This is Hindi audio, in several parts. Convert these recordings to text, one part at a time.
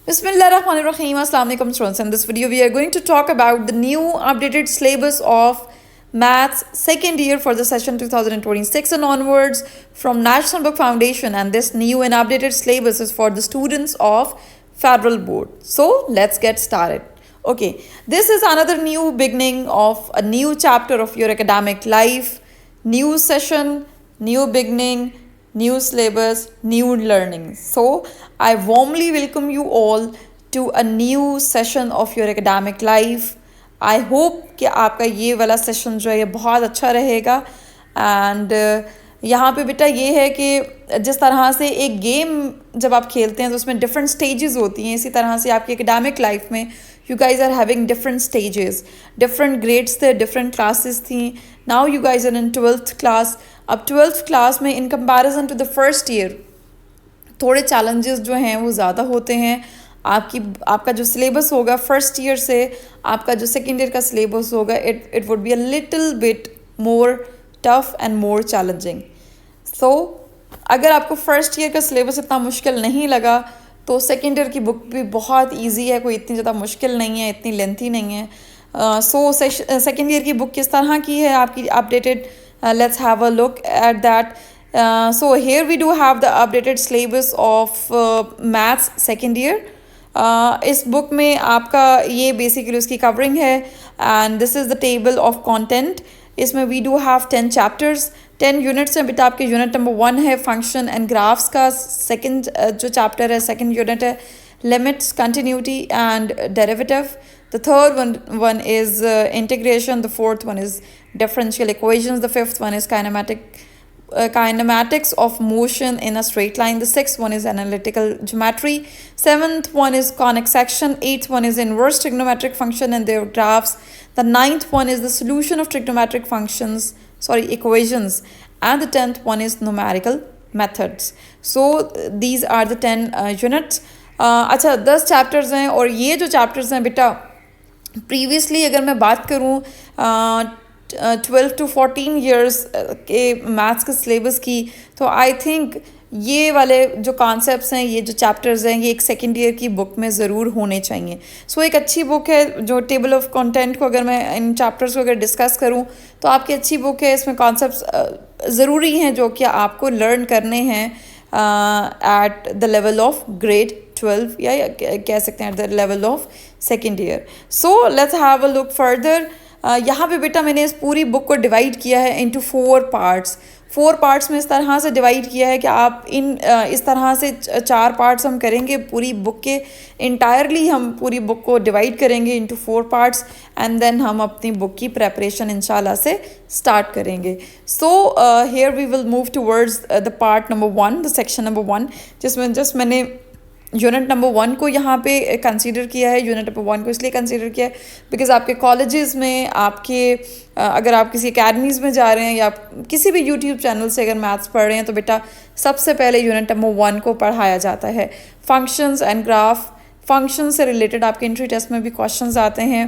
Bismillahirrahmanirrahim. Assalamu alaikum students. In this video, we are going to talk about the new updated syllabus of Maths second year for the session 2026 and onwards from National Book Foundation. And this new and updated syllabus is for the students of Federal Board. So let's get started. Okay, this is another new beginning of a new chapter of your academic life, new session, new beginning, new syllabus, new learning. So I warmly welcome you all to a new session of your academic life. I hope कि आपका ये वाला सेशन जो है ये बहुत अच्छा रहेगा एंड यहाँ पे बेटा ये है कि जिस तरह से एक गेम जब आप खेलते हैं तो उसमें डिफरेंट स्टेजेस होती हैं, इसी तरह से आपकी एकेडमिक लाइफ में you guys are having different stages, different grades थे, डिफरेंट क्लासेस थी. Now you guys are in 12th class. अब 12th क्लास में in comparison to the first year थोड़े चैलेंजेस जो हैं वो ज़्यादा होते हैं. आपका जो सिलेबस होगा फर्स्ट ईयर से आपका जो सेकेंड ईयर का सिलेबस होगा it would be a little bit more tough and more challenging. So अगर आपको फर्स्ट ईयर का सिलेबस इतना मुश्किल नहीं लगा तो सेकेंड ईयर की बुक भी बहुत इजी है, कोई इतनी ज़्यादा मुश्किल नहीं है, इतनी लेंथी नहीं है. सो सेकेंड ईयर की बुक किस तरह की है आपकी updated, let's have a look at that. So here we do have the updated syllabus of maths second year. इस बुक में आपका ये बेसिकली उसकी कवरिंग है and this is the table of content. इसमें we do have 10 chapters, 10 units हैं बेटा. आपके यूनिट नंबर 1 है फंक्शन एंड ग्राफ्स का. सेकंड जो चैप्टर है, सेकंड यूनिट है limits, continuity and derivative. The third one is integration. The fourth one is differential equations. The fifth one is kinematics of motion in a straight line. The sixth one is analytical geometry. Seventh one is conic section. Eighth one is inverse trigonometric function and their graphs. The ninth one is the solution of trigonometric equations. And the 10th one is numerical methods. So these are the 10 units. अच्छा 10 चैप्टर्स हैं और ये जो चैप्टर्स हैं बेटा प्रीवियसली अगर मैं बात करूँ 12 to 14 ईयर्स के मैथ्स के सिलेबस की तो आई थिंक ये वाले जो कॉन्सेप्ट्स हैं, ये जो चैप्टर्स हैं, ये एक सेकेंड ईयर की बुक में ज़रूर होने चाहिए. सो एक अच्छी बुक है. जो टेबल ऑफ कंटेंट को अगर मैं इन चैप्टर्स को अगर डिस्कस करूँ तो आपकी अच्छी बुक है. इसमें कॉन्सेप्ट्स ज़रूरी हैं जो कि आपको लर्न करने हैं at the level of grade 12 या कह सकते हैं at the level of second year. So let's have a look further. यहाँ पे बेटा मैंने इस पूरी बुक को डिवाइड किया है इनटू 4 पार्ट्स. 4 पार्ट्स में इस तरह से डिवाइड किया है कि आप इस तरह से 4 पार्ट्स हम करेंगे पूरी बुक के. इंटायरली हम पूरी बुक को डिवाइड करेंगे इनटू 4 पार्ट्स एंड देन हम अपनी बुक की प्रेपरेशन इंशाल्लाह से स्टार्ट करेंगे. So here we will move towards the part number 1, the section number 1, जिसमें जस्ट मैंने यूनिट नंबर 1 को यहाँ पे कंसीडर किया है. यूनिट नंबर 1 को इसलिए कंसीडर किया है बिकॉज आपके कॉलेजेस में आपके अगर आप किसी एकेडमीज़ में जा रहे हैं या किसी भी यूट्यूब चैनल से अगर मैथ्स पढ़ रहे हैं तो बेटा सबसे पहले यूनिट नंबर 1 को पढ़ाया जाता है. फंक्शंस एंड ग्राफ, फंक्शन से रिलेटेड आपके एंट्री टेस्ट में भी क्वेश्चंस आते हैं.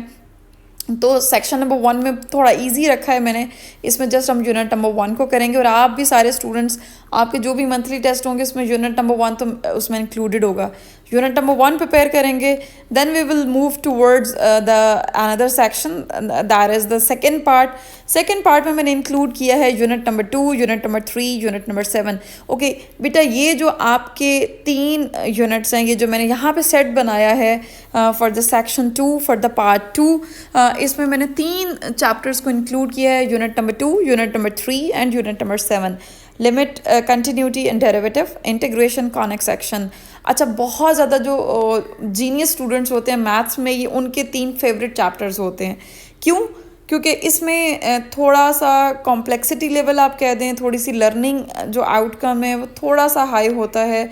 तो सेक्शन नंबर 1 में थोड़ा इजी रखा है मैंने. इसमें जस्ट हम यूनिट नंबर 1 को करेंगे और आप भी सारे स्टूडेंट्स आपके जो भी मंथली टेस्ट होंगे उसमें यूनिट नंबर 1 तो उसमें इंक्लूडेड होगा. यूनिट नंबर 1 प्रिपेयर करेंगे, then we will move towards the another section that is the second part. Second part में मैंने इंक्लूड किया है unit number 2, unit number 3, unit number 7. Okay बेटा ये जो आपके 3 यूनिट्स हैं, ये जो मैंने यहाँ पे सेट बनाया है for the section 2 for the part 2, इसमें मैंने 3 चैप्टर्स को इंक्लूड किया है. Unit number 2, unit number 3 and unit number 7. Limit, continuity and derivative, integration, conic section. अच्छा बहुत ज़्यादा जो जीनियस स्टूडेंट्स होते हैं मैथ्स में ये उनके 3 फेवरेट चैप्टर्स होते हैं. क्यों? क्योंकि इसमें थोड़ा सा कॉम्प्लेक्सिटी लेवल आप कह दें, थोड़ी सी लर्निंग जो आउटकम है वो थोड़ा सा हाई होता है,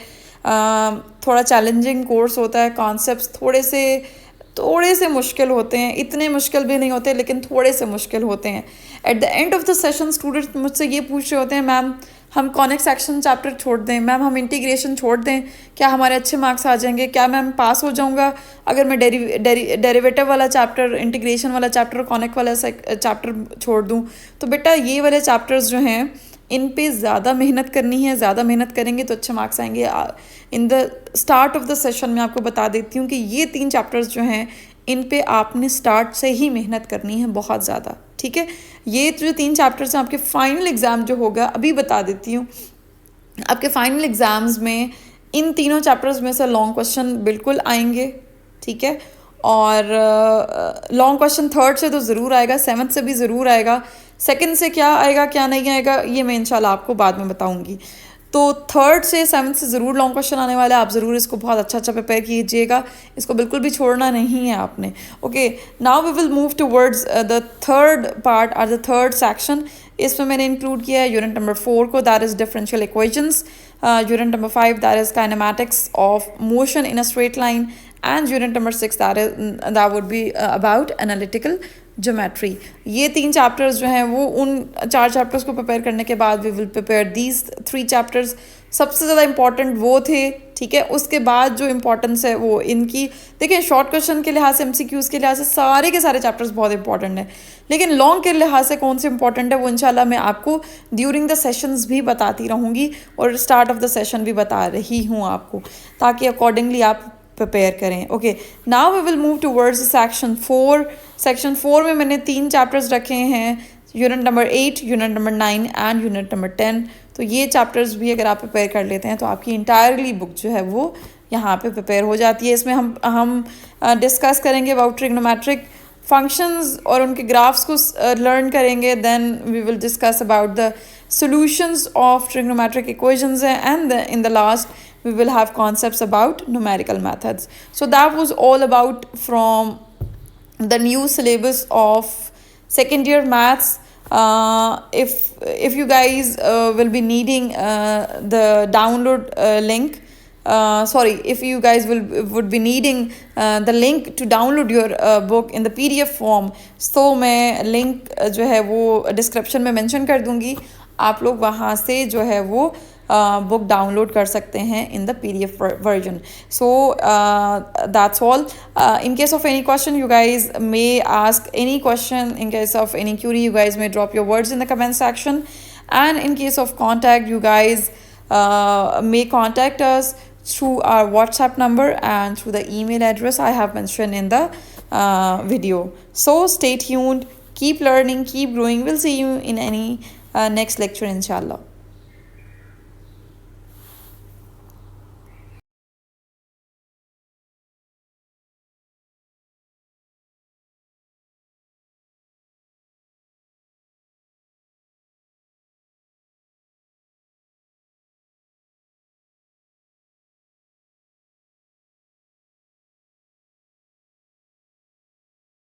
थोड़ा चैलेंजिंग कोर्स होता है, कॉन्सेप्ट्स थोड़े से मुश्किल होते हैं. इतने मुश्किल भी नहीं होते लेकिन थोड़े से मुश्किल होते हैं. At the end of the session students मुझसे ये पूछ रहे होते हैं मैम हम कॉनिक सेक्शन चैप्टर छोड़ दें, मैम हम इंटीग्रेशन छोड़ दें, क्या हमारे अच्छे मार्क्स आ जाएंगे, क्या मैम पास हो जाऊंगा अगर मैं डेरिवेटिव वाला चैप्टर, इंटीग्रेशन वाला चैप्टर, कॉनिक वाला चैप्टर छोड़ दूं. तो बेटा ये वाले चैप्टर्स जो हैं इन पे ज़्यादा मेहनत करनी है, ज़्यादा मेहनत करेंगे तो अच्छे मार्क्स आएंगे। In the start of the session में आपको बता देती हूँ कि ये 3 चैप्टर्स जो हैं इन पे आपने स्टार्ट से ही मेहनत करनी है बहुत ज़्यादा, ठीक है। ये जो 3 चैप्टर्स हैं आपके फाइनल एग्ज़ाम जो होगा, अभी बता देती हूँ, आपके फाइनल एग्ज़ाम्स में इन तीनों चैप्टर्स में से लॉन्ग क्वेश्चन बिल्कुल आएंगे, ठीक है। और लॉन्ग क्वेश्चन थर्ड से तो ज़रूर आएगा, सेवन्थ से भी ज़रूर आएगा, सेकंड से क्या आएगा क्या नहीं आएगा ये मैं इंशाल्लाह आपको बाद में बताऊंगी। तो थर्ड से सेवन्थ से ज़रूर लॉन्ग क्वेश्चन आने वाला है, आप ज़रूर इसको बहुत अच्छा प्रिपेयर कीजिएगा, इसको बिल्कुल भी छोड़ना नहीं है आपने। Okay, now we will move towards the third part और द थर्ड सेक्शन। इसमें मैंने इंक्लूड किया है यूनिट नंबर 4 को, that is differential equations, unit number 5 that is kinematics of motion in a straight line, and unit number 6 that would be about analytical geometry. ये 3 चैप्टर्स जो हैं वो उन 4 चैप्टर्स को प्रिपेयर करने के बाद we will prepare these 3 chapters. सबसे ज़्यादा इंपॉर्टेंट वो थे, ठीक है। उसके बाद जो इंपॉर्टेंस है वो इनकी, देखिए शॉर्ट क्वेश्चन के लिहाज से, MCQs के लिहाज से सारे के सारे चैप्टर्स बहुत इंपॉर्टेंट हैं, लेकिन लॉन्ग के लिहाज से कौन से इंपॉर्टेंट है वो इंशाल्लाह मैं आपको ड्यूरिंग द सेशंस भी बताती रहूँगी और स्टार्ट ऑफ द सेशन भी बता रही हूँ आपको, ताकि अकॉर्डिंगली आप प्रिपेयर करें। Okay, now we will move towards section 4। Section 4 में मैंने 3 चैप्टर्स रखे हैं, unit number 8, unit number 9 and unit number 10। तो ये चैप्टर्स भी अगर आप प्रिपेयर कर लेते हैं तो आपकी इंटायरली बुक जो है वो यहाँ पे प्रिपेयर हो जाती है। इसमें हम डिस्कस करेंगे अबाउट ट्रिग्नोमेट्रिक फंक्शंस और उनके ग्राफ्स को लर्न करेंगे। Then we will discuss about the solutions of trigonometric equations, and in the last we will have concepts about numerical methods. So that was all about from the new syllabus of second year maths. If you guys will be needing the download link, sorry, if you guys would be needing the link to download your book in the PDF form, so मैं link जो है वो description में mention कर दूँगी, आप लोग वहाँ से जो है वो बुक डाउनलोड कर सकते हैं in the PDF version. So that's all. In case of any question, you guys may ask any question. In case of any query, you guys may drop your words in the comment section. And in case of contact, you guys may contact us through our WhatsApp number and through the email address I have mentioned in the video. So stay tuned, keep learning, keep growing. We'll see you in any next lecture inshallah.